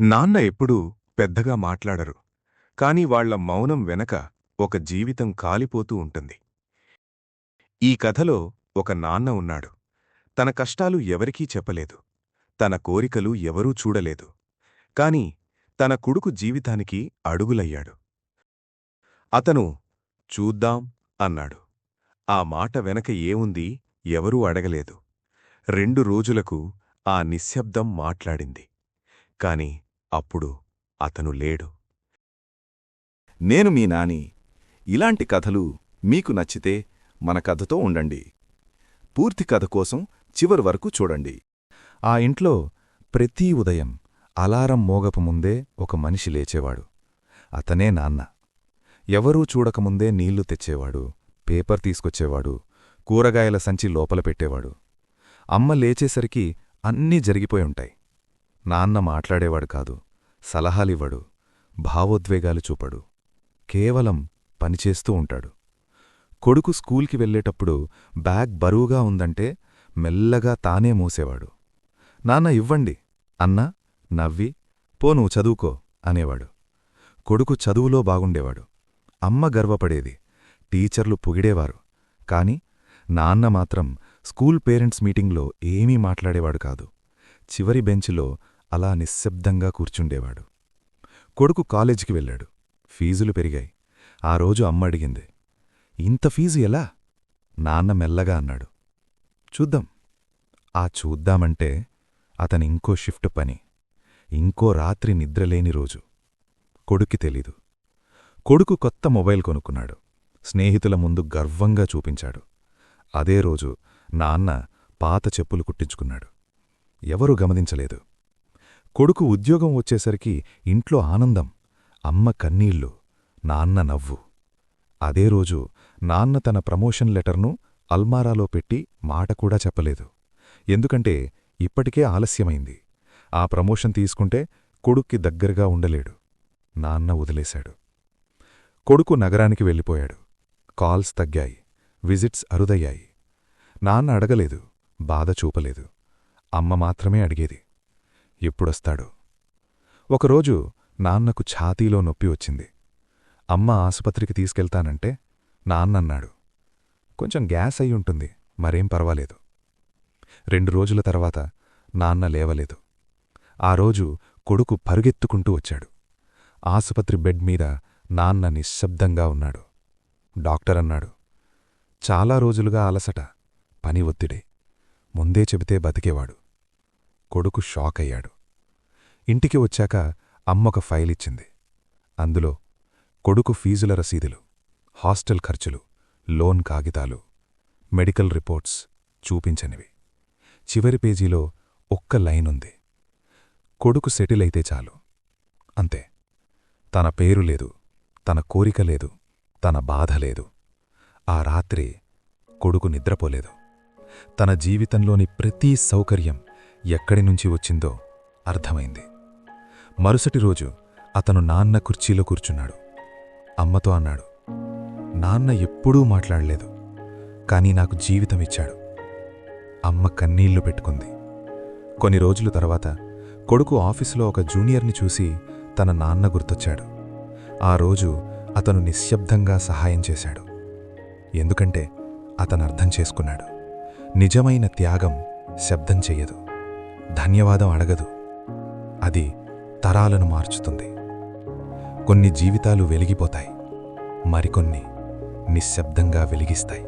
నాన్న ఎప్పుడూ పెద్దగా మాట్లాడరు, కాని వాళ్ల మౌనం వెనక ఒక జీవితం కాలిపోతూ ఉంటుంది. ఈ కథలో ఒక నాన్న ఉన్నాడు. తన కష్టాలు ఎవరికీ చెప్పలేదు, తన కోరికలు ఎవరూ చూడలేదు. కాని తన కొడుకు జీవితానికి అడుగులయ్యాడు. అతను చూద్దాం అన్నాడు. ఆ మాట వెనక ఏముంది ఎవరూ అడగలేదు. 2 రోజులకు ఆ నిశ్శబ్దం మాట్లాడింది. కాని అప్పుడు అతను లేడు. నేను మీ నాని. ఇలాంటి కథలు మీకు నచ్చితే మన కథతో ఉండండి. పూర్తి కథ కోసం చివరి వరకు చూడండి. ఆ ఇంట్లో ప్రతి ఉదయం అలారం మోగకముందే ఒక మనిషి లేచేవాడు. అతనే నాన్న. ఎవరూ చూడకముందే నీళ్లు తెచ్చేవాడు, పేపర్ తీసుకొచ్చేవాడు, కూరగాయల సంచి లోపల పెట్టేవాడు. అమ్మ లేచేసరికి అన్నీ జరిగిపోయుంటాయి. నాన్న మాట్లాడేవాడు కాదు, సలహాలివ్వడు, భావోద్వేగాలు చూపడు. కేవలం పనిచేస్తూ ఉంటాడు. కొడుకు స్కూల్కి వెళ్లేటప్పుడు బ్యాగ్ బరువుగా ఉందంటే మెల్లగా తానే మూసేవాడు. నాన్న ఇవ్వండి అన్నా నవ్వి, పో నువ్వు చదువుకో అనేవాడు. కొడుకు చదువులో బాగుండేవాడు. అమ్మ గర్వపడేది, టీచర్లు పొగిడేవారు. కాని నాన్న మాత్రం స్కూల్ పేరెంట్స్ మీటింగ్లో ఏమీ మాట్లాడేవాడు కాదు. చివరి బెంచ్లో అలా నిశ్శబ్దంగా కూర్చుండేవాడు. కొడుకు కాలేజీకి వెళ్ళాడు. ఫీజులు పెరిగాయి. ఆ రోజు అమ్మ అడిగింది, ఇంత ఫీజు ఎలా? నాన్న మెల్లగా అన్నాడు, చూద్దాం. ఆ చూద్దామంటే అతనింకో షిఫ్ట్ పని, ఇంకో రాత్రి నిద్రలేని రోజు. కొడుక్కి తెలీదు. కొడుకు కొత్త మొబైల్ కొనుక్కున్నాడు. స్నేహితుల ముందు గర్వంగా చూపించాడు. అదే రోజు నాన్న పాత చెప్పులు కుట్టించుకున్నాడు. ఎవరూ గమనించలేదు. కొడుకు ఉద్యోగం వచ్చేసరికి ఇంట్లో ఆనందం, అమ్మ కన్నీళ్లు, నాన్న నవ్వు. అదే రోజు నాన్న తన ప్రమోషన్ లెటర్ను అల్మారాలో పెట్టి మాట కూడా చెప్పలేదు. ఎందుకంటే ఇప్పటికే ఆలస్యమైంది. ఆ ప్రమోషన్ తీసుకుంటే కొడుక్కి దగ్గరగా ఉండలేడు. నాన్న వదిలేశాడు. కొడుకు నగరానికి వెళ్ళిపోయాడు. కాల్స్ తగ్గాయి, విజిట్స్ అరుదయ్యాయి. నాన్న అడగలేదు, బాధ చూపలేదు. అమ్మ మాత్రమే అడిగేది, ఎప్పుడొస్తాడు? ఒకరోజు నాన్నకు ఛాతీలో నొప్పి వచ్చింది. అమ్మ ఆసుపత్రికి తీసుకెళ్తానంటే నాన్నన్నాడు, కొంచెం గ్యాస్ అయ్యుంటుంది, మరేం పర్వాలేదు. 2 రోజుల తర్వాత నాన్న లేవలేదు. ఆ రోజు కొడుకు పరుగెత్తుకుంటూ వచ్చాడు. ఆసుపత్రి బెడ్ మీద నాన్న నిశ్శబ్దంగా ఉన్నాడు. డాక్టర్ అన్నాడు, చాలా రోజులుగా అలసట, పని ఒత్తిడే, ముందే చెబితే బతికేవాడు. కొడుకు షాక్ అయ్యాడు. ఇంటికి వచ్చాక అమ్మొక ఫైల్ ఇచ్చింది. అందులో కొడుకు ఫీజుల రసీదులు, హాస్టల్ ఖర్చులు, లోన్ కాగితాలు, మెడికల్ రిపోర్ట్స్ చూపించనివి. చివరి పేజీలో ఒక్క లైనుంది, కొడుకు సెటిల్ అయితే చాలు. అంతే. తన పేరు లేదు, తన కోరిక లేదు, తన బాధ లేదు. ఆ రాత్రి కొడుకు నిద్రపోలేదు. తన జీవితంలోని ప్రతీ సౌకర్యం ఎక్కడినుంచి వచ్చిందో అర్థమైంది. మరుసటి రోజు అతను నాన్న కుర్చీలో కూర్చున్నాడు. అమ్మతో అన్నాడు, నాన్న ఎప్పుడూ మాట్లాడలేదు, కాని నాకు జీవితమిచ్చాడు. అమ్మ కన్నీళ్లు పెట్టుకుంది. కొన్ని రోజుల తర్వాత కొడుకు ఆఫీసులో ఒక జూనియర్ని చూసి తన నాన్న గుర్తొచ్చాడు. ఆ రోజు అతను నిశ్శబ్దంగా సహాయం చేశాడు. ఎందుకంటే అతనర్థం చేసుకున్నాడు, నిజమైన త్యాగం శబ్దం చెయ్యదు, ధన్యవాదం అడగదు, అది తరాలను మార్చుతుంది. కొన్ని జీవితాలు వెలిగిపోతాయి, మరికొన్ని నిశ్శబ్దంగా వెలిగిస్తాయి.